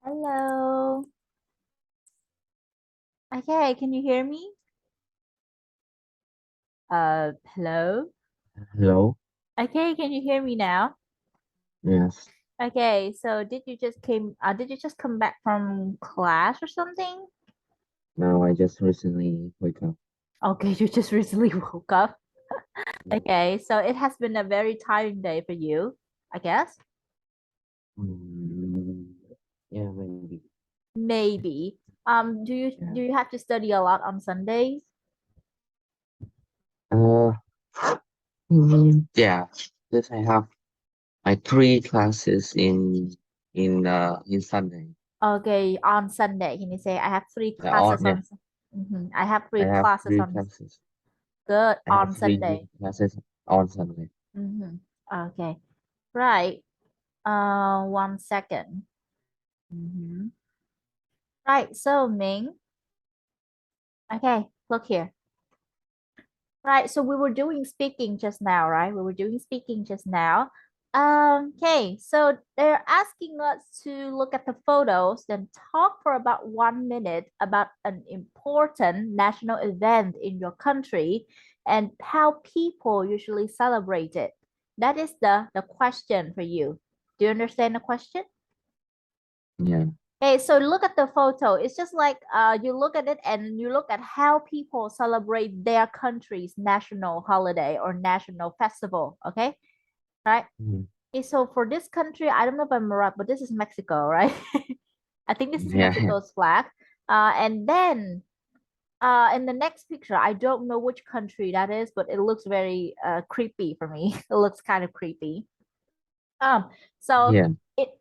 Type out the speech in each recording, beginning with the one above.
Hello. Okay, can you hear me? Hello. Hello. Okay, can you hear me now? Yes. Okay, so did you just come back from class or something? Now I just recently wake up. Okay, you just recently woke up. Yeah. Okay, so it has been a very tiring day for you, I guess. Mm, yeah, maybe. Maybe. Do Yeah. you have to study a lot on Sundays? Uh, yeah. This I have my three classes in Sunday. Okay, on Sunday, can you say I have three Yeah, on classes yeah. on I have I three have classes three on classes. good I have on three Sunday. classes on Sunday. Mm-hmm. Okay. Right. 1 second. Mm-hmm. Right. So Ming. Okay. Look here. Right. So we were doing speaking just now, right? We were doing speaking just now. Okay. So they're asking us to look at the photos, then talk for about 1 minute about an important national event in your country and how people usually celebrate it. That is the question for you. Do you understand the question? Yeah. Okay, so look at the photo. It's just like you look at it and you look at how people celebrate their country's national holiday or national festival. Okay, right? Mhm. Okay, so for this country, I don't know if I'm right, but this is Mexico, right? I think this is Yeah. Yeah. Mexico's flag. And then in the next picture, I don't know which country that is, but it looks very creepy for me. It looks kind of creepy. Um, so Yeah.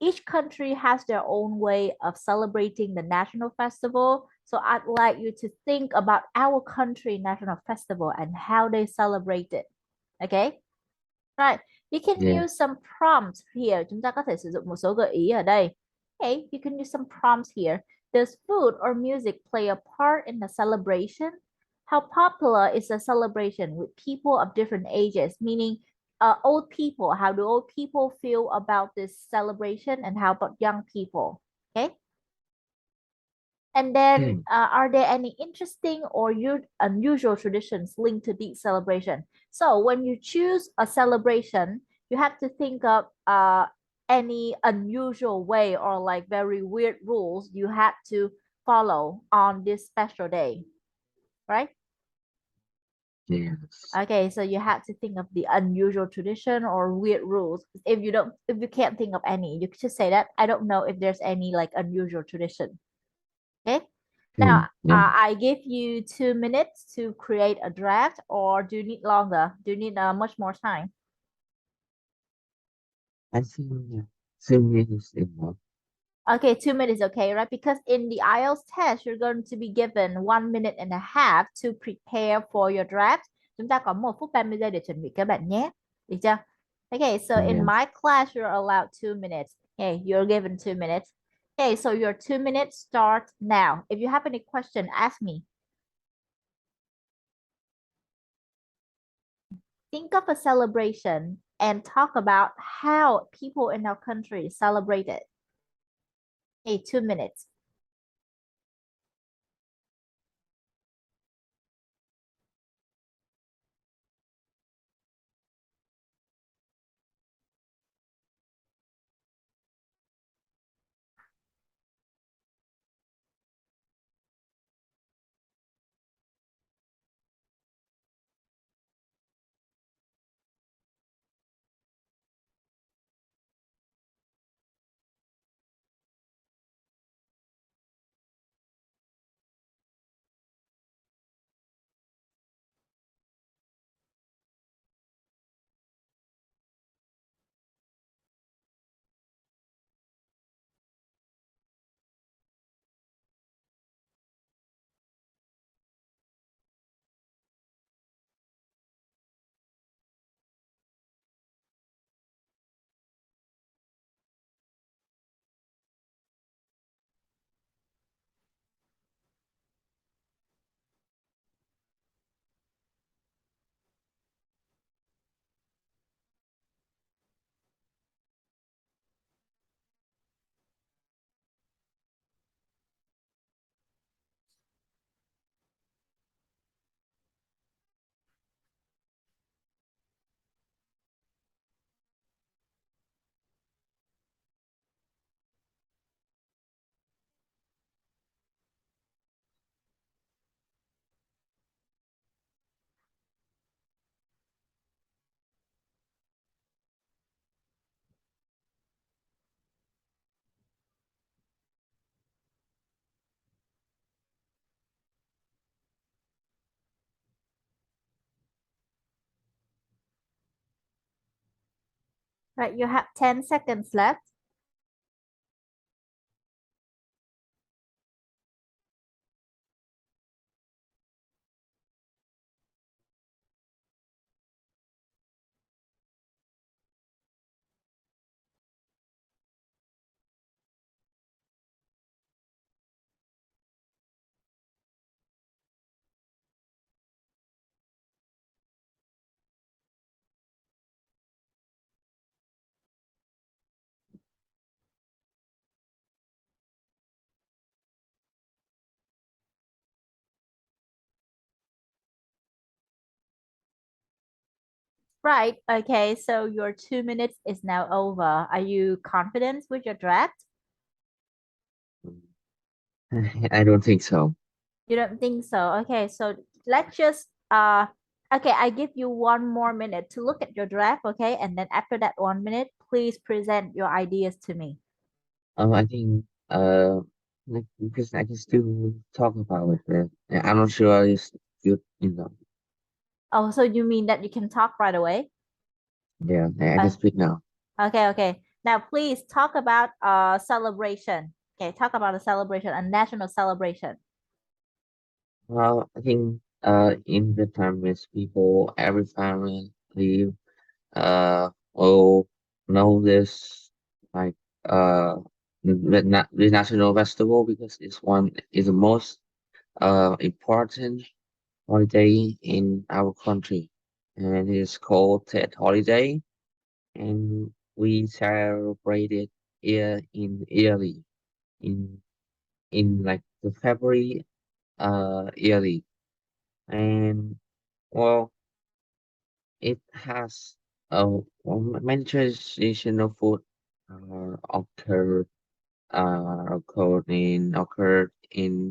each country has their own way of celebrating the national festival. So I'd like you to think about our country national festival and how they celebrate it. Okay? Right. You can Yeah. use some prompts here. Chúng ta có thể sử dụng một số gợi ý ở đây. Okay, you can use some prompts here. Does food or music play a part in the celebration? How popular is the celebration with people of different ages? Meaning, old people. How do old people feel about this celebration, and how about young people? Okay. And then, Hmm. are there any interesting or unusual traditions linked to the celebration? So, when you choose a celebration, you have to think of any unusual way or like very weird rules you had to follow on this special day, right? Yes. Okay, so you had to think of the unusual tradition or weird rules. If you can't think of any, you could just say that I don't know if there's any like unusual tradition. Okay. Now, Hmm. Yeah. I give you 2 minutes to create a draft, or do you need longer? Do you need much more time? I think yeah. 3 minutes enough. Okay, 2 minutes, okay, right? Because in the IELTS test, you're going to be given 1 minute and a half to prepare for your draft. Chúng ta có 1 phút 30 giây để chuẩn bị các bạn nhé. Được chưa? Okay, so in Yes. my class, you're allowed 2 minutes. Okay, you're given 2 minutes. Okay, so your 2 minutes start now. If you have any question, ask me. Think of a celebration and talk about how people in our country celebrate it. Hey, 2 minutes. Right, you have 10 seconds left. Right, okay, so your 2 minutes is now over. Are you confident with your draft? I don't think so. You don't think so? Okay, so let's just okay, I give you 1 more minute to look at your draft, okay? And then after that 1 minute, please present your ideas to me. I think like, because I can still talk about it. I'm not sure it's good, you know. Oh, so you mean that you can talk right away? Yeah, I can Uh, speak now. okay, okay. Now please talk about celebration. Okay, talk about a celebration, a national celebration. Well, I think in the time when people, every family live, will know this like the national festival because it's one is the most important holiday in our country, and it's called Tet holiday, and we celebrate it yearly in like the February yearly, and well, it has many traditional food occurred in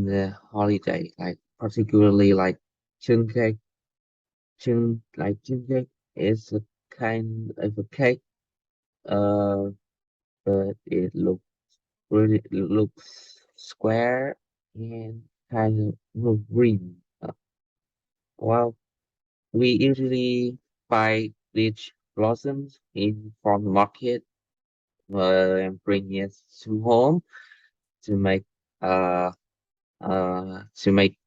the holiday, like particularly like chung cake. Chung cake is a kind of a cake, uh, but it looks square and kind of green. Well, we usually buy peach blossoms in from the market and bring it to home to make uh to make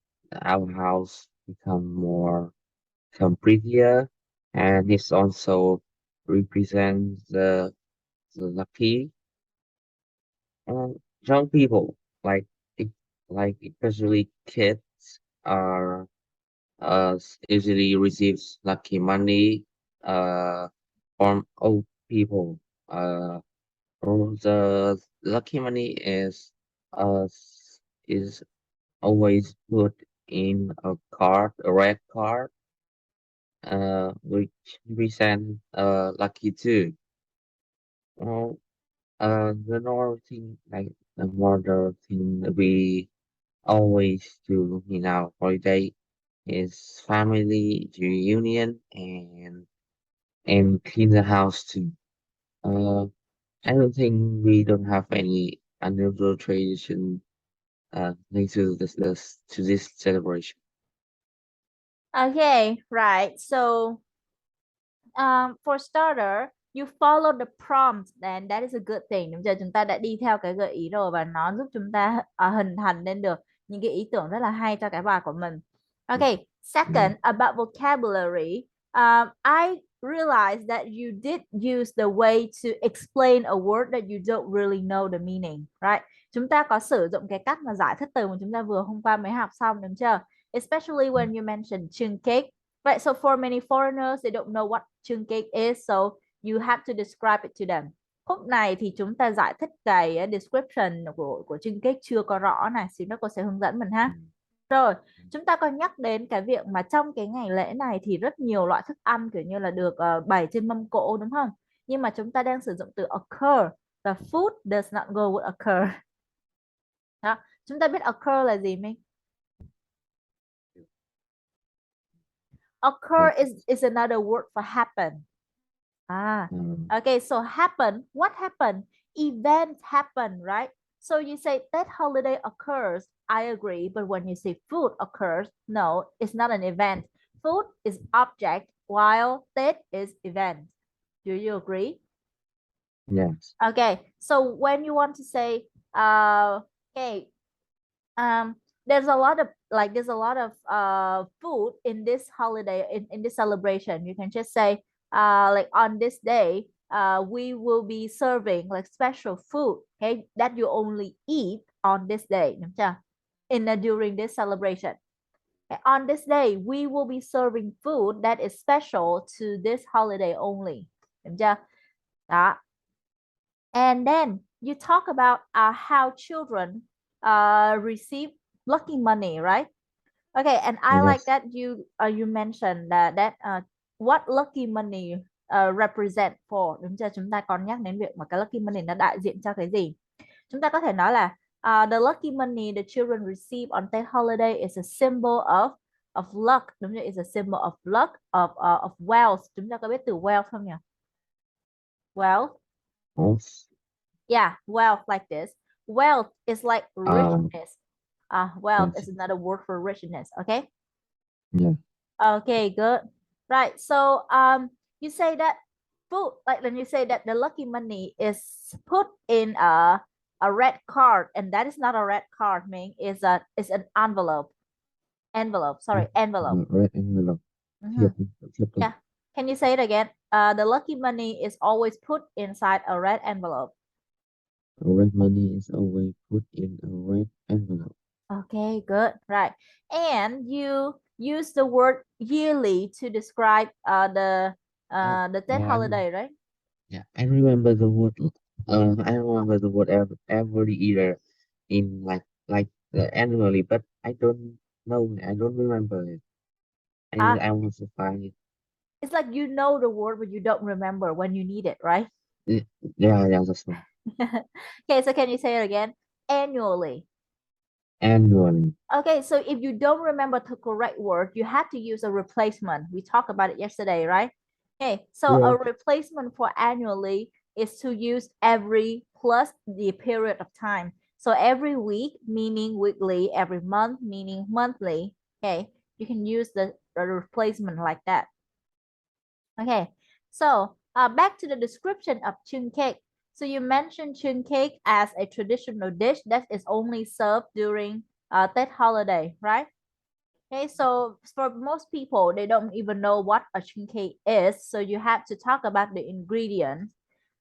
our house become prettier, and this also represents the lucky young people it- like especially kids are usually receives lucky money uh from old people. The lucky money uh is always put in a card, a red card, which represent lucky too. Well, the normal thing, like the modern thing that we always do in our holiday is family reunion and clean the house too. Uh, I don't think we don't have any unusual tradition linked to this celebration. Okay, right. So for starter, you follow the prompt, then that is a good thing. Bây giờ chúng ta đã đi theo cái gợi ý rồi và nó giúp chúng ta hình thành lên được những cái ý tưởng rất là hay cho cái bài của mình. Okay, second, about vocabulary. I realized that you did use the way to explain a word that you don't really know the meaning, right? Chúng ta có sử dụng cái cách mà giải thích từ mà chúng ta vừa hôm qua mới học xong, đúng chưa? Especially when you mentioned chung cake. Right, so for many foreigners, they don't know what chung cake is, so you have to describe it to them. Khúc này thì chúng ta giải thích cái description của chung cake chưa có rõ này, xíu nữa cô sẽ hướng dẫn mình ha. Rồi, chúng ta có nhắc đến cái việc mà trong cái ngày lễ này thì rất nhiều loại thức ăn kiểu như là được bày trên mâm cỗ đúng không? Nhưng mà chúng ta đang sử dụng từ occur, và food does not go with occur. Đó, chúng ta biết occur là gì Minh? Occur is another word for happen. Ah, Um, okay. So happen. What happened? Event happen, right? So you say that holiday occurs. I agree. But when you say food occurs, no, it's not an event. Food is object while that is event. Do you agree? Yes. Okay, so when you want to say, okay, um, there's a lot of food in this holiday in this celebration. You can just say, like on this day, we will be serving like special food, okay, that you only eat on this day, đúng chưa? During this celebration. Okay, on this day, we will be serving food that is special to this holiday only. Đúng chưa? Đó. And then you talk about how children receive lucky money, right? Okay, and I like Yes. that you mentioned what lucky money represent for, đúng chưa? Chúng ta còn nhắc đến việc mà cái lucky money nó đại diện cho cái gì. Chúng ta có thể nói là the lucky money the children receive on Tết holiday is a symbol of luck, đúng chưa? Is a symbol of luck of wealth. Chúng ta có biết từ wealth không nhỉ? Wealth. Off. Yeah, wealth like this. Wealth is like Um. richness. Wealth Yes. is another word for richness. Okay. Yeah. Okay, good. Right. So you say that food, like when you say that the lucky money is put in a red card, and that is not a red card, mean is an envelope. Envelope. Sorry, envelope. Red envelope. Mhm. Thiệp. Thiệp. Yeah. Can you say it again? The lucky money is always put inside a red envelope. Red money is always put in a red envelope. Okay, good. Right. And you use the word yearly to describe the Tết Yeah. holiday, right? Yeah. I remember the word. I remember the word every year in annually, but I don't know. I don't remember it. I Ah, want to find it. it's like you know the word, but you don't remember when you need it, right? Y- Yeah. Yeah. That's one. Okay, so can you say it again? Annually. Annually. Okay, so if you don't remember the correct word, you have to use a replacement. We talked about it yesterday, right? Okay, so Yeah. a replacement for annually is to use every plus the period of time. So every week meaning weekly, every month meaning monthly. Okay, you can use the replacement like that. Okay, so back to the description of chun cake. So you mentioned chun cake as a traditional dish that is only served during Tết holiday, right? Okay, so for most people, they don't even know what a chun cake is. So you have to talk about the ingredients,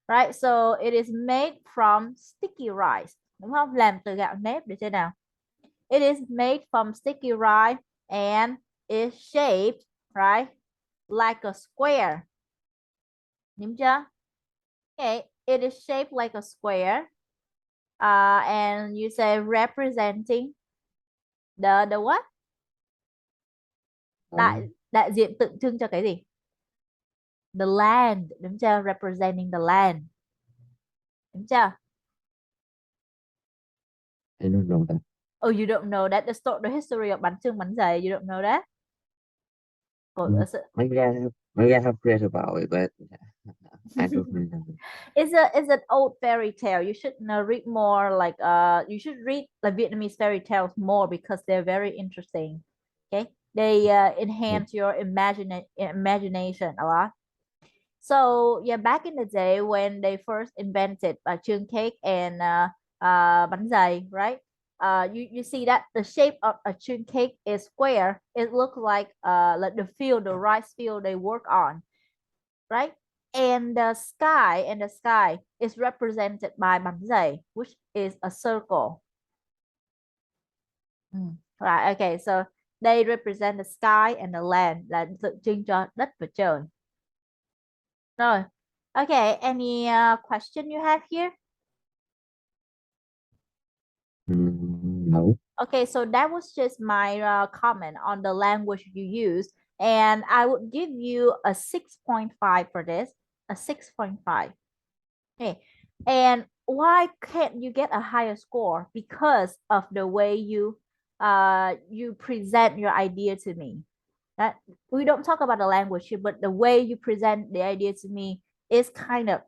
right? So it is made from sticky rice, đúng không? Làm từ gạo nếp để chơi nào. It is made from sticky rice and is shaped, right, like a square. Đúng chưa? Okay, it is shaped like a square. And you say representing the what? Um, Đại diện tượng trưng cho cái gì? The land, đúng chưa? Representing the land. Đúng chưa? I don't know that. Oh, you don't know that the history of bánh chưng bánh dày. You don't know that? Mm, maybe I have read about it, but I don't remember. It's an old fairy tale. You should read more like you should read like Vietnamese fairy tales more because they're very interesting. Okay, they Yeah. enhance your imagination a lot. So yeah, back in the day when they first invented chun cake and bánh dày, right? You see that the shape of a chun cake is square. It looks like the field, the rice field they work on, right? And the sky is represented by bánh dày, which is a circle. Right. Okay. So they represent the sky and the land, là tượng trưng cho đất và trời. Rồi. Okay. Any question you have here? No. Okay. So that was just my comment on the language you use, and I would give you a 6.5 for this. A 6.5. Okay. And why can't you get a higher score? Because of the way you present your idea to me. That we don't talk about the language here, but the way you present the idea to me is kind of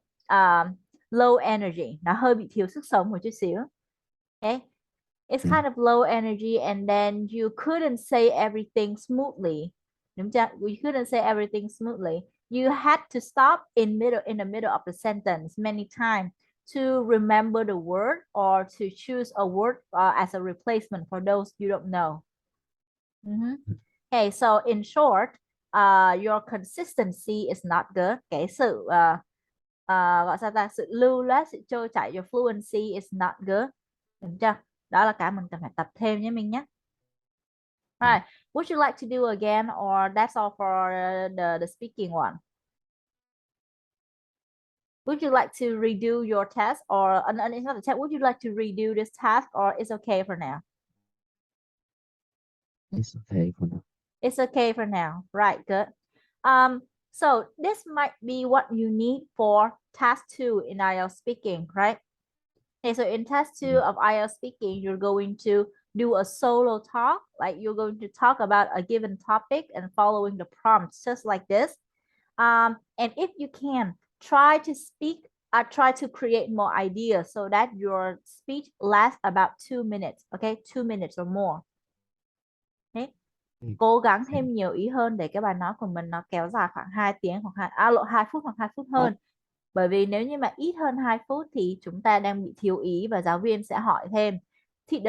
low energy. Nó hơi bị thiếu sức sống một chút xíu. Okay. It's Yeah. kind of low energy, and then you couldn't say everything smoothly. Đúng chưa? You couldn't say everything smoothly. you had to stop in the middle of the sentence many times to remember the word or to choose a word as a replacement for those you don't know. Okay, so in short, your consistency is not good. Cái sự gọi sao ta, sự lưu loát, sự trôi chảy, your fluency is not good. Được chưa? Đó là cái mình cần phải tập thêm nhé mình nhé. Right. Would you like to do again or that's all for the speaking one? Would you like to redo your test or it's not a test? Would you like to redo this task or it's okay for now? It's okay for now. It's okay for now. Right, good. So this might be what you need for task 2 in IELTS speaking, right? Okay, so in task 2 of IELTS speaking, you're going to do a solo talk, like you're going to talk about a given topic and following the prompts just like this. And if you can, try to speak, try to create more ideas so that your speech lasts about 2 minutes, okay? 2 minutes or more. Okay. Cố gắng thêm nhiều ý hơn để cái bài nói của mình nó kéo dài khoảng 2 tiếng hoặc 2 phút hoặc 2 phút hơn. Bởi vì nếu như mà ít hơn 2 phút thì chúng ta đang bị thiếu ý và giáo viên sẽ hỏi thêm. Thì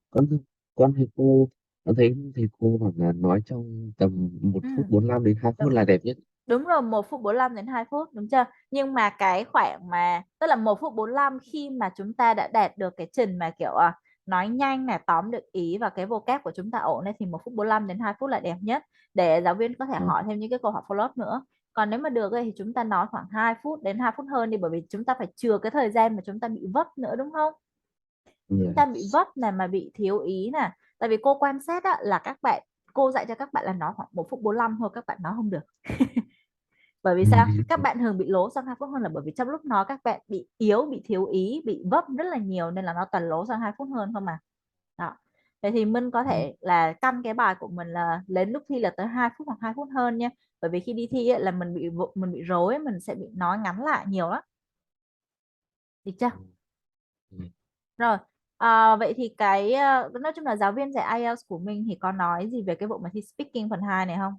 con con thầy cô con thấy thầy cô hoặc là nói trong tầm 1 phút 45 đến 2 phút Đúng. là đẹp nhất. Đúng rồi, 1 phút 45 đến 2 phút, đúng chưa? Nhưng mà cái khoảng mà tức là 1 phút 45 khi mà chúng ta đã đạt được cái trình mà kiểu nói nhanh này, tóm được ý và cái vocab của chúng ta ổn này thì 1 phút 45 đến 2 phút là đẹp nhất để giáo viên có thể hỏi thêm những cái câu hỏi follow up nữa. Còn nếu mà được thì chúng ta nói khoảng 2 phút đến 2 phút hơn đi, bởi vì chúng ta phải chừa cái thời gian mà chúng ta bị vấp nữa, đúng không? Chúng ta bị vấp này mà bị thiếu ý nè. Tại vì cô quan sát là các bạn, cô dạy cho các bạn là nói khoảng 1 phút 45 thôi, các bạn nói không được. Bởi vì sao? Các bạn thường bị lố sang 2 phút hơn là bởi vì trong lúc nói các bạn bị yếu, bị thiếu ý, bị vấp rất là nhiều nên là nó toàn lố sang 2 phút hơn không mà. Đó. Vậy thì Minh có thể là căn cái bài của mình là đến lúc thi là tới 2 phút hoặc 2 phút hơn nha. Bởi vì khi đi thi là mình bị rối, mình sẽ bị nói ngắn lại nhiều lắm. Được chưa? Rồi. Vậy thì nói chung là giáo viên dạy IELTS của mình thì có nói gì về cái bộ mà thi speaking phần 2 này không?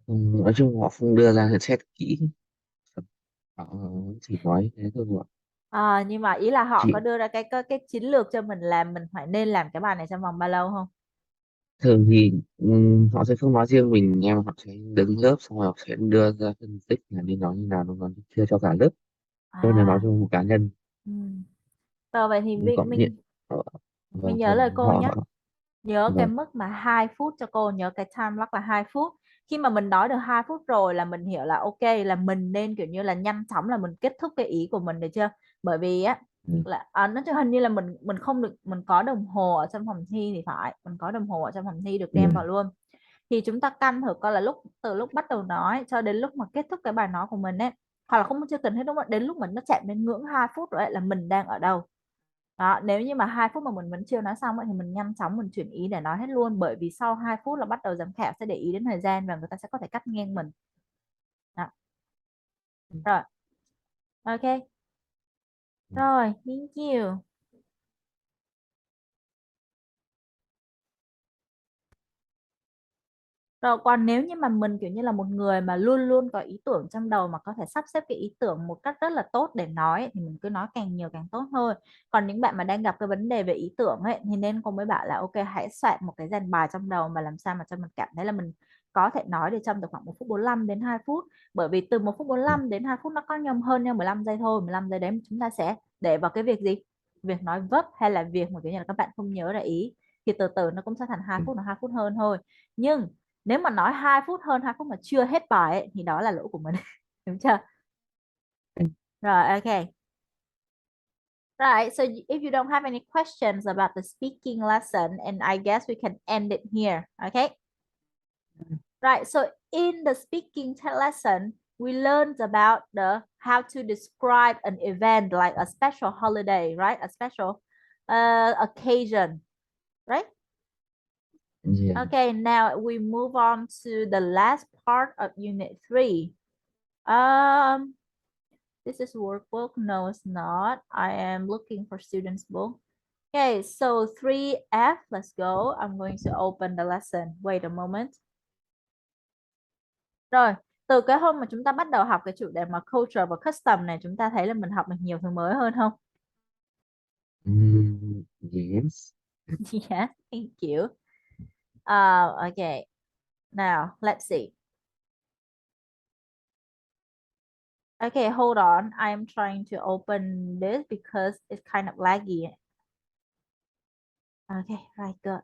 Nói chung họ không đưa ra nhận xét kỹ, họ chỉ nói thế thôi ạ. Nhưng mà ý là họ có Chị đưa ra cái chiến lược cho mình là mình phải nên làm cái bài này trong vòng bao lâu không? thường thì họ sẽ không nói riêng mình em, họ sẽ đứng lớp xong rồi họ sẽ đưa ra phân tích là nên nói như nào, nó nói chia cho cả lớp hơn là nói À, cho một cá nhân. ừ. Rồi vậy thì Còn mình nhận mình họ, mình và nhớ lời còn cô nhé. họ Nhớ cái và mức mà 2 phút cho cô, nhớ cái time lock là 2 phút. Khi mà mình nói được 2 phút rồi là mình hiểu là ok, là mình nên kiểu như là nhanh chóng là mình kết thúc cái ý của mình, được chưa? Bởi vì là nó cho hình như là mình không được, mình có đồng hồ ở trong phòng thi thì phải, mình có đồng hồ ở trong phòng thi được đem vào luôn. Thì chúng ta căn thử coi là từ lúc bắt đầu nói cho đến lúc mà kết thúc cái bài nói của mình ấy, hoặc là không, chưa cần hết đúng không, đến lúc mình nó chạm đến ngưỡng 2 phút rồi ấy, là mình đang ở đâu. Đó, nếu như mà 2 phút mà mình vẫn chưa nói xong ấy, thì mình nhanh chóng mình chuyển ý để nói hết luôn, bởi vì sau 2 phút là bắt đầu giám khảo sẽ để ý đến thời gian và người ta sẽ có thể cắt ngang mình. Đó. Rồi, ok, rồi, thank you. Rồi còn nếu như mà mình kiểu như là một người mà luôn luôn có ý tưởng trong đầu mà có thể sắp xếp cái ý tưởng một cách rất là tốt để nói ấy, thì mình cứ nói càng nhiều càng tốt thôi. Còn những bạn mà đang gặp cái vấn đề về ý tưởng ấy thì nên cô mới bảo là ok, hãy soạn một cái dàn bài trong đầu mà làm sao mà cho mình cảm thấy là mình có thể nói được trong được khoảng 1 phút 45 đến 2 phút. Bởi vì từ 1 phút 45 đến 2 phút nó có nhầm hơn nhau 15 giây thôi. 15 giây đấy chúng ta sẽ để vào cái việc gì? Việc nói vấp hay là việc mà kiểu như là các bạn không nhớ ra ý, thì từ từ nó cũng sẽ thành 2 phút hoặc 2 phút hơn thôi. Nhưng nếu mà nói 2 phút hơn 2 phút mà chưa hết bài ấy, thì đó là lỗi của mình. Đúng chưa? Rồi, ok. Right, so if you don't have any questions about the speaking lesson, and I guess we can end it here, okay? Right, so in the speaking lesson, we learned about the how to describe an event like a special holiday, right? A special occasion, right? Okay, now we move on to the last part of Unit 3. This is workbook. No, it's not. I am looking for students' book. Okay, so 3F, let's go. I'm going to open the lesson. Wait a moment. Rồi, từ cái hôm mà chúng ta bắt đầu học cái chủ đề mà culture và custom này, chúng ta thấy là mình học được nhiều thứ mới hơn không? Yes. Yeah, thank you. Okay. Now, let's see. Okay, hold on. I'm trying to open this because it's kind of laggy. Okay, right, good.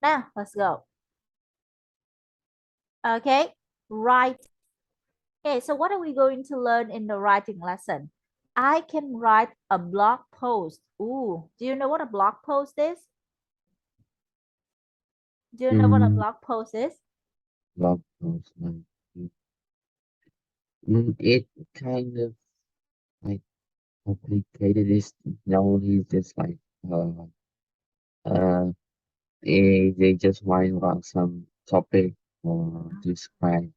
Now, let's go. Okay, right. Okay, so what are we going to learn in the writing lesson? I can write a blog post. Ooh, do you know what a blog post is? Do you know what a Mm, blog post is? blog post, it kind of like complicated. It's normally just like uh they just write about some topic or describe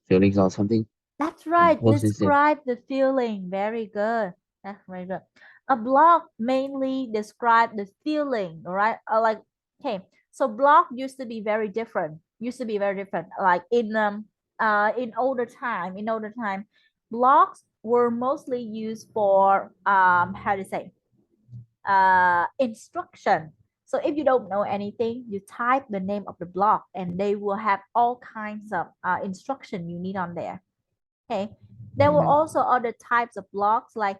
feelings or something That's and right. post it. Describe the feeling. Very good. That's very good. A blog mainly describe the feeling, right? Like, okay, so blog used to be very different. Used to be very different. Like in older time, blogs were mostly used for how to say instruction. So if you don't know anything, you type the name of the blog, and they will have all kinds of instruction you need on there. Okay. There were Yeah. also other types of blogs like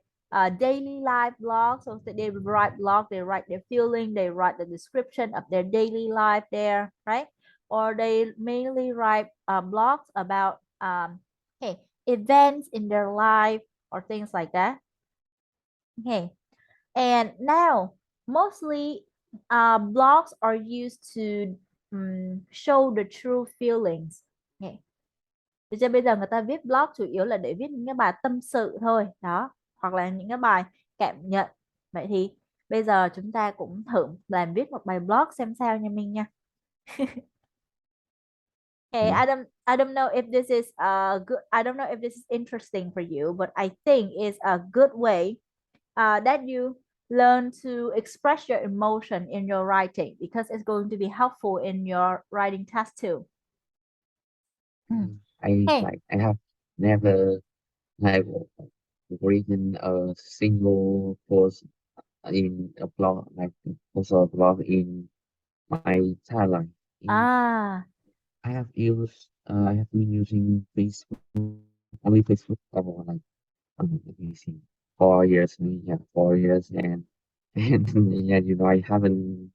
daily life blogs. So they write blog, they write their feeling, they write the description of their daily life there, right? Or they mainly write blogs about hey, events in their life or things like that. Okay. And now mostly blogs are used to show the true feelings. Okay. Thì cho bây giờ người ta viết blog chủ yếu là để viết những cái bài tâm sự thôi đó, hoặc là những cái bài cảm nhận. Vậy thì bây giờ chúng ta cũng thử làm viết một bài blog xem sao nha Minh nha. Okay, Yeah. I don't know if this is good. I don't know if this is interesting for you, but I think it's a good way that you learn to express your emotion in your writing because it's going to be helpful in your writing test too. Hey, I have never like written a single post in a blog like also a blog in my timeline. In ah, I have been using Facebook only Facebook for like let me see 4 years, yeah, 4 years, and and yeah, I haven't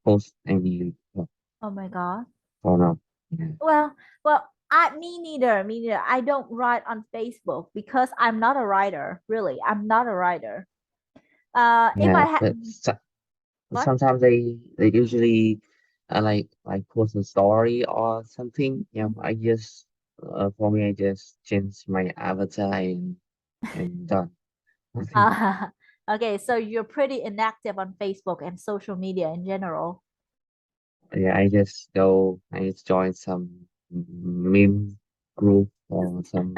posted any oh my God. for now. Yeah, Well, me neither. Me neither. I don't write on Facebook because I'm not a writer. Really, I'm not a writer. If I yeah, had but what? sometimes they usually like post a story or something. Yeah, I just for me I just change my avatar and done. Nothing. Okay, so you're pretty inactive on Facebook and social media in general. Yeah, I just join some meme group or some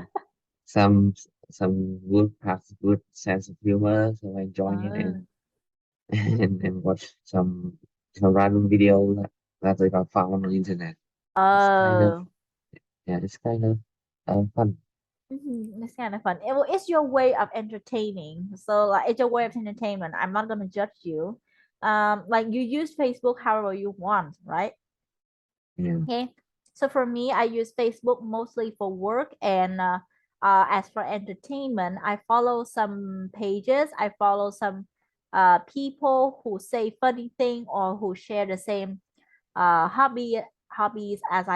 some good have good sense of humor, so I join it Oh. and watch some random video that I got found on the internet. It's kind of Oh. yeah, it's kind of fun. That's kind of fun. Well, it's your way of entertaining. So like it's your way of entertainment. I'm not gonna judge you. Like you use Facebook however you want, right? Yeah. Okay. So for me, I use Facebook mostly for work and as for entertainment, I follow some pages. I follow some people who say funny thing or who share the same hobbies as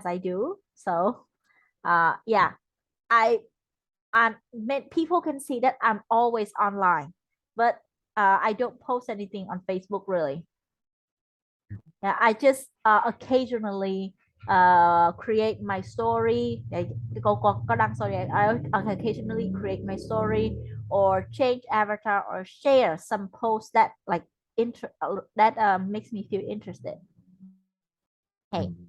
I do. So yeah, I people can see that I'm always online, but I don't post anything on Facebook really. Yeah, I just occasionally create my story. Để có đăng story. I occasionally create my story or change avatar or share some post that like that makes me feel interested. Hey, Mm.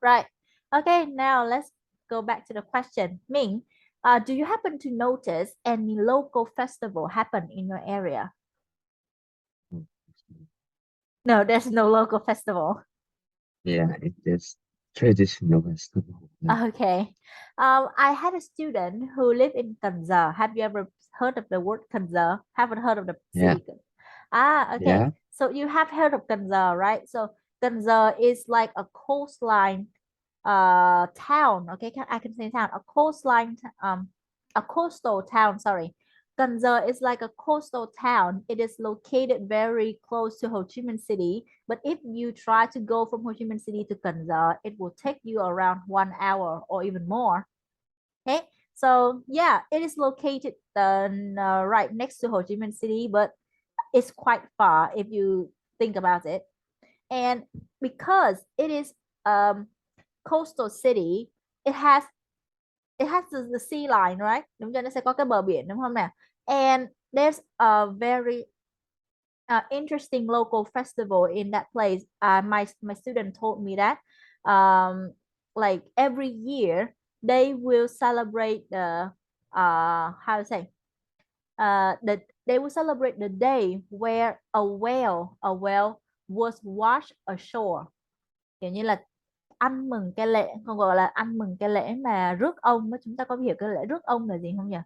right. Okay, now let's go back to the question. Ming, do you happen to notice any local festival happen in your area? No, there's no local festival. Yeah, it just traditional festival. Yeah. Okay. I had a student who lived in Cần Giờ. Have you ever heard of the word Cần Giờ? Haven't heard of the Yeah. city. Ah, okay. Yeah. So you have heard of Cần Giờ, right? So Cần Giờ is like a coastline town. Okay, I can say town. A coastal town, sorry. Cần Giờ is like a coastal town. It is located very close to Ho Chi Minh City. But if you try to go from Ho Chi Minh City to Cần Giờ, it will take you around 1 hour or even more. Okay, so yeah, it is located right next to Ho Chi Minh City, but it's quite far if you think about it. And because it is coastal city, it has the sea line, right? Đúng chưa? Nó sẽ có cái bờ biển đúng không nào? And there's a very interesting local festival in that place. My student told me that like every year they will celebrate the how to say they will celebrate the day where a whale was washed ashore, kiểu như là ăn mừng cái lễ, không gọi là ăn mừng cái lễ mà rước ông á. Chúng ta có hiểu cái lễ rước ông là gì không nhỉ?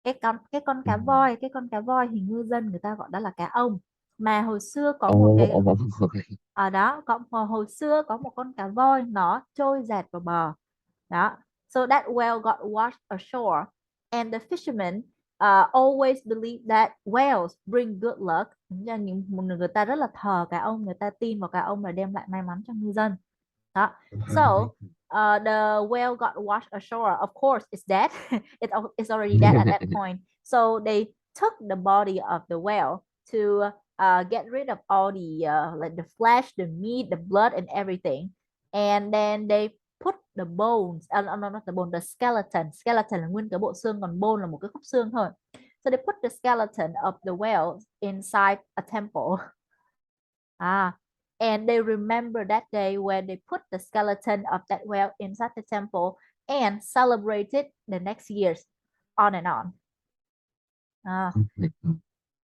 Cái con cá Mm. voi, cái con cá voi thì ngư dân người ta gọi đó là cá ông. Mà hồi xưa có một Oh, cái oh, oh, ở đó hồi xưa có một con cá voi nó trôi dạt vào bờ đó. So that whale got washed ashore, and the fishermen always believe that whales bring good luck. Những người ta rất là thờ cá ông, người ta tin vào cá ông là đem lại may mắn cho ngư dân đó. So the whale got washed ashore. Of course, it's dead. It's already dead at that point. So they took the body of the whale to get rid of all the like the flesh, the meat, the blood, and everything. And then they put the bones. No, not the bone. The skeleton. Skeleton là nguyên cái bộ xương, còn bone là một cái khúc xương thôi. So they put the skeleton of the whale inside a temple. Ah, and they remember that day when they put the skeleton of that whale inside the temple and celebrated the next years, on and on. Ah,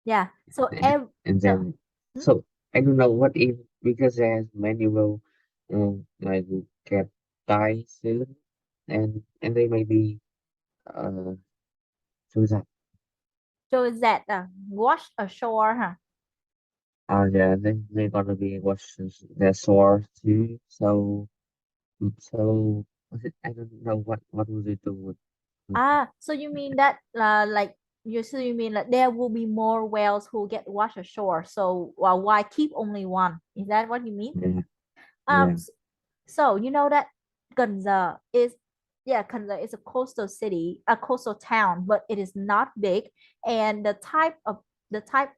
yeah. So and every and so then hmm? so I don't know what if because there's many will like will get die soon and they may be uh suicide. So is that wash ashore, huh? Oh yeah, they're gonna be what's their sword too. So I don't know what will they do with Ah, so you mean that like you mean that there will be more whales who get washed ashore. So why keep only one? Is that what you mean? yeah Um, yeah. so you know that Cần Giờ is Cần Giờ is a coastal city, a coastal town, but it is not big, and the type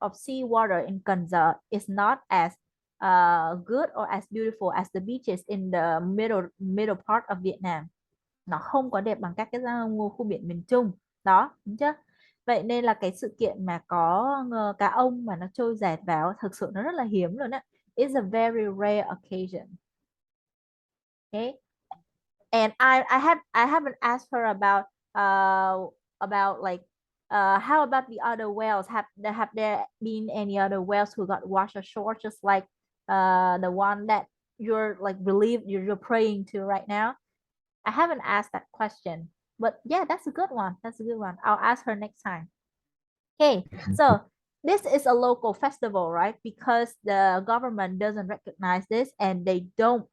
of seawater in Cần Giờ is not as good or as beautiful as the beaches in the middle part of Vietnam. Nó không có đẹp bằng các cái khu biển miền Trung đó, đúng chưa? Vậy nên là cái sự kiện mà có cá ông mà nó trôi dạt vào thực sự nó rất là hiếm luôn á. It's a very rare occasion. Okay, and I haven't asked her about like how about the other whales, have there been any other whales who got washed ashore just like the one that you're like you're praying to right now? I haven't asked that question, but yeah, that's a good one. That's a good one. I'll ask her next time. Okay, so this is a local festival, right? Because the government doesn't recognize this and they don't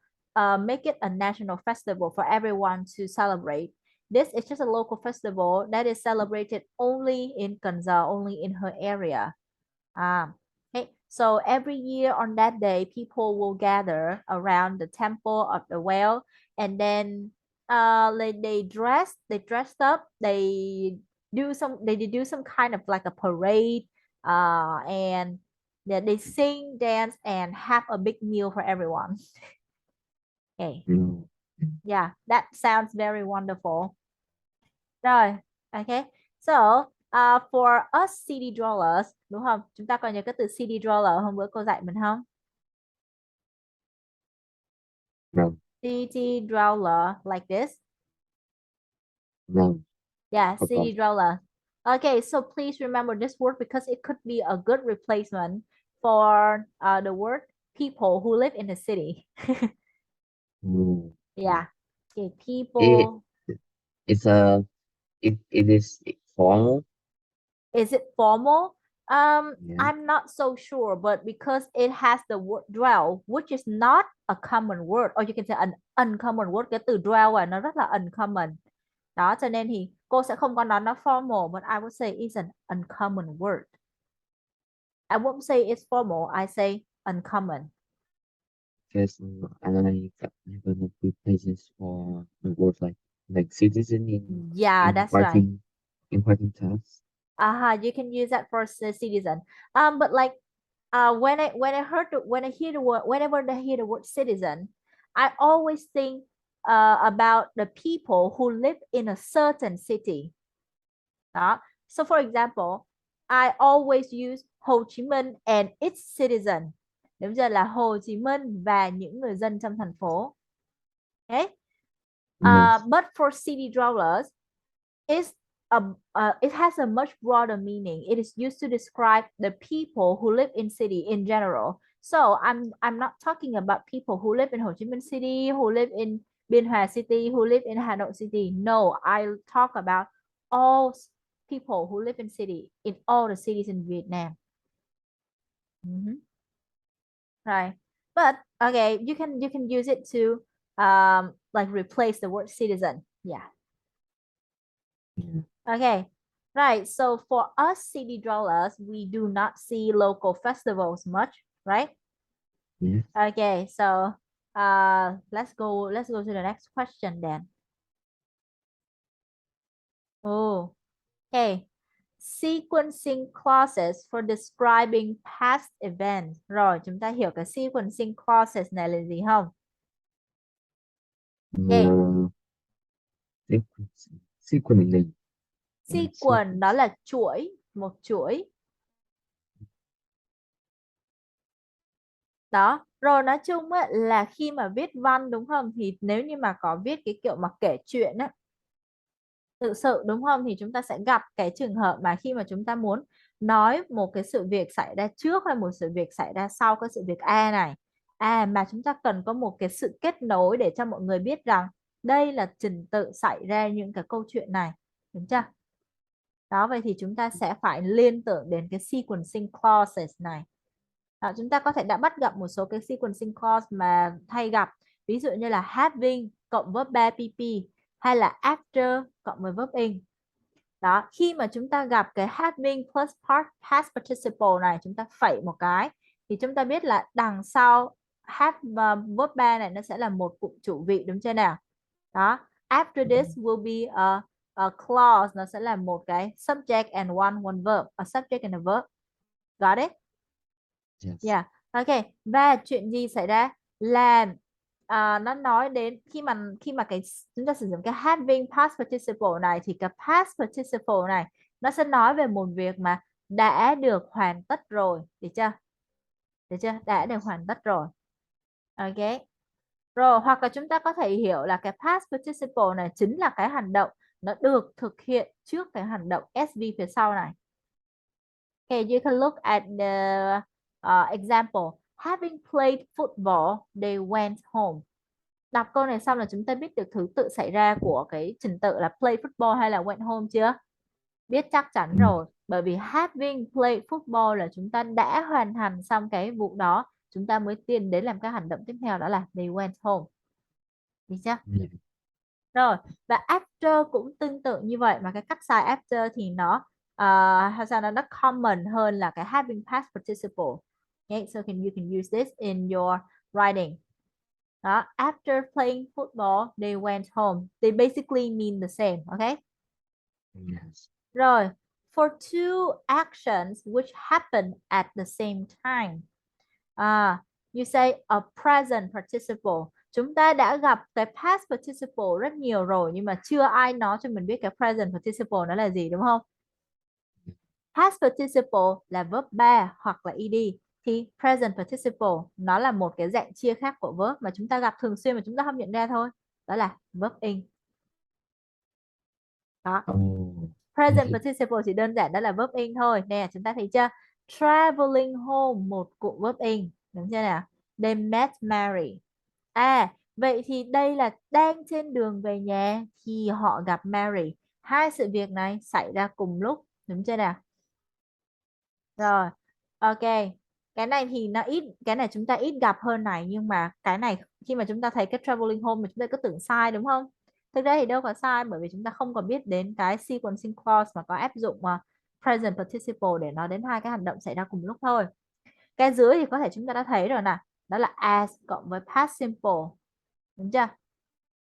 make it a national festival for everyone to celebrate. This is just a local festival that is celebrated only in Cần Giờ, only in her area. Okay, so every year on that day, people will gather around the temple of the whale, and then like they dressed up, they do some kind of like a parade, and they sing, dance, and have a big meal for everyone. Okay, Mm. yeah, that sounds very wonderful. Rồi, okay. So, for us CD dwellers, đúng không? Chúng ta còn nhớ cái từ CD dweller hôm bữa cô dạy mình không? No, CD dweller like this. no, Yeah, forgot. CD dweller. Okay, so please remember this word because it could be a good replacement for the word people who live in the city. Mm. Yeah. Okay, It people. it's a it is formal. Is it formal? Yeah. I'm not so sure, but because it has the word dwell, which is not a common word, or you can say an uncommon word, cái từ dwell nó rất là uncommon. Đó, cho nên thì cô sẽ không có nói nó formal, but I would say it's an uncommon word. I won't say it's formal, I say uncommon. Because I'm gonna be places for the word like citizen Yeah, in that's right. writing tasks. You can use that for citizen. But like when I heard when I hear the word whenever I hear the word citizen, I always think about the people who live in a certain city. Đó. So for example, I always use Hồ Chí Minh and its citizen. Đúng giờ là Hồ Chí Minh và những người dân trong thành phố. Okay. Yes. But for city dwellers, is it has a much broader meaning. It is used to describe the people who live in city in general. So I'm not talking about people who live in Ho Chi Minh City, who live in Biên Hòa City, who live in Hà Nội City. No, I talk about all people who live in city in all the cities in Vietnam. Mhm. Right. But okay, you can use it to like replace the word citizen. Yeah. Yeah. Okay, right. So for us city dwellers, we do not see local festivals much, right? Yes. Okay, so let's go to the next question then. Oh, okay. Sequencing clauses for describing past events. Rồi, chúng ta hiểu cái sequencing clauses này là gì không? Okay, Uh, sequentially. Yeah. sequence đó là chuỗi, một chuỗi. Đó rồi nói chung á, là khi mà viết văn đúng không, thì nếu như mà có viết cái kiểu mà kể chuyện á, tự sự đúng không, thì chúng ta sẽ gặp cái trường hợp mà khi mà chúng ta muốn nói một cái sự việc xảy ra trước hay một sự việc xảy ra sau cái sự việc A này, mà chúng ta cần có một cái sự kết nối để cho mọi người biết rằng đây là trình tự xảy ra những cái câu chuyện này, đúng chưa? Đó, vậy thì chúng ta sẽ phải liên tưởng đến cái sequencing clauses này. Đó, chúng ta có thể đã bắt gặp một số cái sequencing clause mà hay gặp, ví dụ như là having cộng verb 3 pp, hay là after cộng với verb in. Đó, khi mà chúng ta gặp cái having plus past participle này, chúng ta phẩy một cái thì chúng ta biết là đằng sau have và verb 3 này nó sẽ là một cụm chủ vị, đúng chưa nào? Đó, after this will be a clause, nó sẽ là một cái subject and one verb, a subject and a verb. Got it? Yes. Yeah, ok. Và chuyện gì xảy ra là nó nói đến khi mà cái chúng ta sử dụng cái having past participle này, thì cái past participle này nó sẽ nói về một việc mà đã được hoàn tất rồi, được chưa? Được chưa? Đã được hoàn tất rồi. Ok. Rồi, hoặc là chúng ta có thể hiểu là cái past participle này chính là cái hành động nó được thực hiện trước cái hành động SV phía sau này. Okay, you can look at the example. Having played football, they went home. Đọc câu này xong là chúng ta biết được thứ tự xảy ra của cái trình tự là play football hay là went home chưa? Biết chắc chắn Mm. rồi. Bởi vì having played football là chúng ta đã hoàn thành xong cái vụ đó, chúng ta mới tiến đến làm cái hành động tiếp theo, đó là they went home. Được chưa? Yeah. Rồi, và after cũng tương tự như vậy, mà cái cách xài after thì nó sao nó common hơn là cái having past participle. Okay, so you can use this in your writing. Đó, after playing football, they went home. They basically mean the same, okay? Yes. Rồi, for two actions which happen at the same time. You say a present participle. Chúng ta đã gặp cái past participle rất nhiều rồi, nhưng mà chưa ai nói cho mình biết cái present participle nó là gì, đúng không? Past participle là verb 3 hoặc là ed, thì present participle nó là một cái dạng chia khác của verb mà chúng ta gặp thường xuyên mà chúng ta không nhận ra thôi, đó là verb in. Đó, Oh. present participle chỉ đơn giản đó là verb in thôi nè, chúng ta thấy chưa? Traveling home, một cụm verb in, đúng chưa nào? They met Mary. Vậy thì đây là đang trên đường về nhà thì họ gặp Mary. Hai sự việc này xảy ra cùng lúc, đúng chưa nào? Rồi, ok. Cái này thì nó ít, cái này chúng ta ít gặp hơn này, nhưng mà cái này khi mà chúng ta thấy cái traveling home mà chúng ta cứ tưởng sai đúng không? Thực ra thì đâu có sai, bởi vì chúng ta không có biết đến cái sequencing clause mà có áp dụng present participle để nói đến hai cái hành động xảy ra cùng lúc thôi. Cái dưới thì có thể chúng ta đã thấy rồi nè, đó là as cộng với past simple, đúng chưa?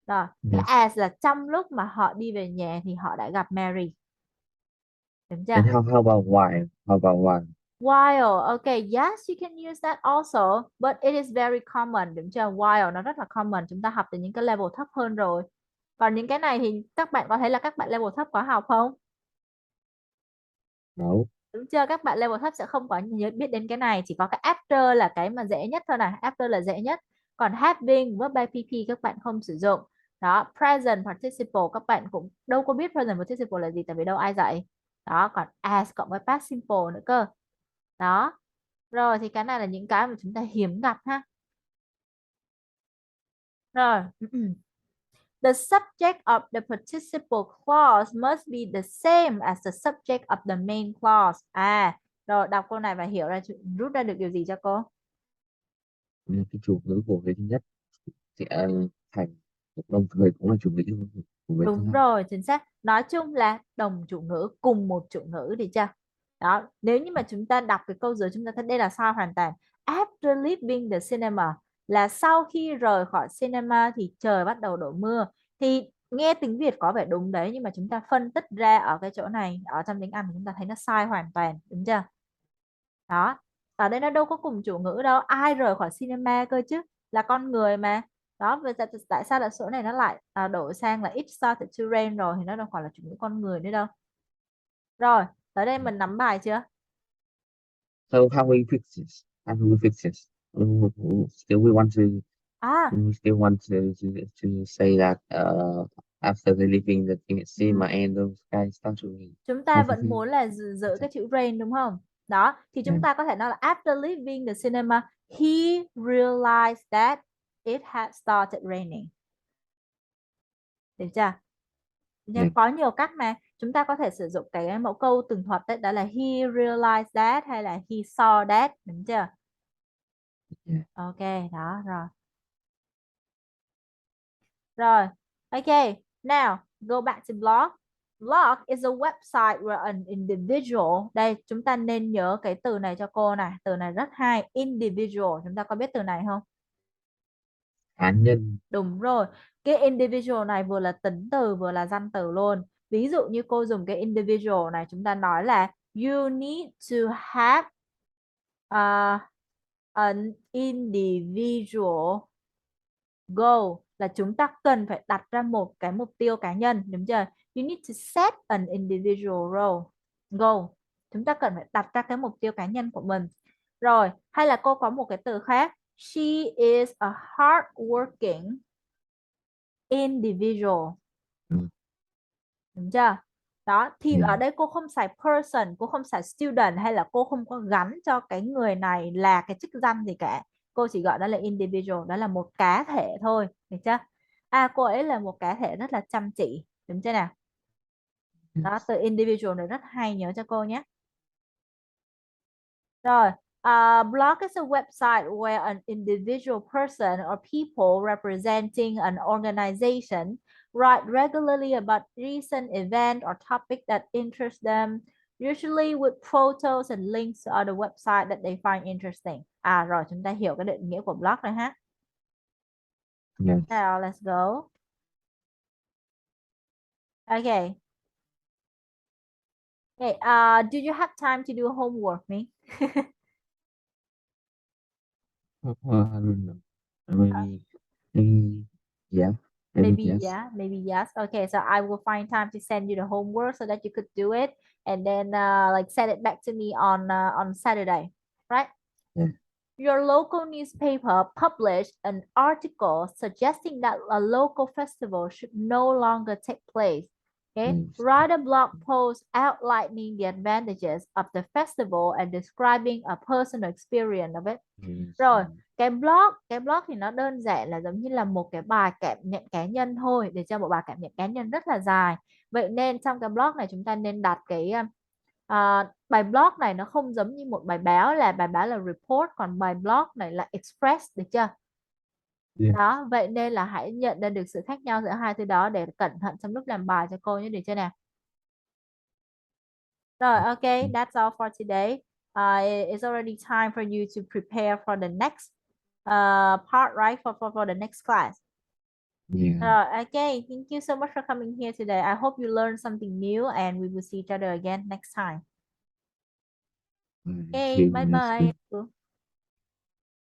Rồi, cái Yes. as là trong lúc mà họ đi về nhà thì họ đã gặp Mary, đúng chưa? And how about why? How about why? While, okay, yes, you can use that also, but it is very common, đúng chưa? While nó rất là common, chúng ta học từ những cái level thấp hơn rồi. Còn những cái này thì các bạn có thấy là các bạn level thấp có học không? No. Đúng chưa? Các bạn level thấp sẽ không có nhớ biết đến cái này, chỉ có cái after là cái mà dễ nhất thôi này, after là dễ nhất. Còn having với by PP các bạn không sử dụng. Đó, present participle các bạn cũng đâu có biết present participle là gì, tại vì đâu ai dạy. Đó, còn as cộng với past simple nữa cơ. Đó. Rồi thì cái này là những cái mà chúng ta hiếm gặp ha. Rồi. The subject of the participle clause must be the same as the subject of the main clause. À, rồi đọc câu này và hiểu ra, rút ra được điều gì cho cô? Nên cái chủ ngữ của cái thứ nhất sẽ thành đồng thời cũng là chủ ngữ của cái thứ Đúng hai. rồi, chính xác. Nói chung là đồng chủ ngữ cùng một chủ ngữ đi chưa? Đó, nếu như mà chúng ta đọc cái câu dưới chúng ta thấy đây là sai hoàn toàn. After leaving the cinema là sau khi rời khỏi cinema thì trời bắt đầu đổ mưa. Thì nghe tiếng Việt có vẻ đúng đấy, nhưng mà chúng ta phân tích ra ở cái chỗ này, ở trong tiếng Anh thì chúng ta thấy nó sai hoàn toàn, đúng chưa? Đó, ở đây nó đâu có cùng chủ ngữ đâu, ai rời khỏi cinema cơ chứ, là con người mà. Đó, vậy tại sao là số này nó lại đổi sang là it started to rain rồi, thì nó đâu phải là chủ ngữ con người nữa đâu. Rồi, tới đây mình nắm bài chưa? So how we fix this? How do we fix this? Still we want to À, we still want to say that after they leaving the thing at cinema ừm, and the sky start to rain. chúng ta How to vẫn muốn là giữ fix it? cái chữ rain đúng không? Đó, thì chúng Yeah. ta có thể nói là after leaving the cinema he realized that it had started raining. Được chưa? Yeah. Nhưng có nhiều cách mà chúng ta có thể sử dụng cái mẫu câu tường thuật đấy, đó là he realized that hay là he saw that, đúng chưa? Yeah. Ok, đó rồi. Rồi, ok. Now, go back to blog. Blog is a website where an individual. Đây, chúng ta nên nhớ cái từ này cho cô này. Từ này rất hay. Individual. Chúng ta có biết từ này không? Cá nhân. Đúng rồi. Cái individual này vừa là tính từ vừa là danh từ luôn. Ví dụ như cô dùng cái individual này, chúng ta nói là you need to have an individual goal, là chúng ta cần phải đặt ra một cái mục tiêu cá nhân, đúng chưa? You need to set an individual goal. Chúng ta cần phải đặt ra cái mục tiêu cá nhân của mình. Rồi, hay là cô có một cái từ khác. She is a hardworking individual. Ừ. Đúng chưa? Đó, thì ở Yeah. đây cô không xài person, cô không xài student, hay là cô không có gắn cho cái người này là cái chức danh gì cả. Cô chỉ gọi đó là individual, đó là một cá thể thôi, được chưa? À, cô ấy là một cá thể rất là chăm chỉ, đúng chưa nào? Đó, Yes. từ individual này rất hay, nhớ cho cô nhé. Rồi, blog is a website where an individual person or people representing an organization write regularly about recent event or topic that interest them, usually with photos and links to other website that they find interesting. À rồi, chúng ta hiểu cái định nghĩa của blog rồi ha. Yes. Now let's go. Okay. Okay, do you have time to do homework, me? I don't know. Maybe yeah. Maybe Maybe yes. yeah, maybe yes. Okay, so I will find time to send you the homework so that you could do it, and then like send it back to me on Saturday, right? Yeah. Your local newspaper published an article suggesting that a local festival should no longer take place. Okay, Yes. write a blog post outlining the advantages of the festival and describing a personal experience of it. Yes. Rồi, Cái blog thì nó đơn giản là giống như là một cái bài cảm nhận cá nhân thôi, để cho một bài cảm nhận cá nhân rất là dài. Vậy nên trong cái blog này chúng ta nên đặt cái bài blog này nó không giống như một bài báo, là bài báo là report, còn bài blog này là express, được chưa? Yeah. Đó, vậy nên là hãy nhận ra được sự khác nhau giữa hai thứ đó để cẩn thận trong lúc làm bài cho cô nhé, được chưa nào? Rồi, ok, that's all for today. It's already time for you to prepare for the next part, right? For the next class. Yeah. Okay, thank you so much for coming here today. I hope you learned something new and we will see each other again next time. See Okay, you bye next bye. week.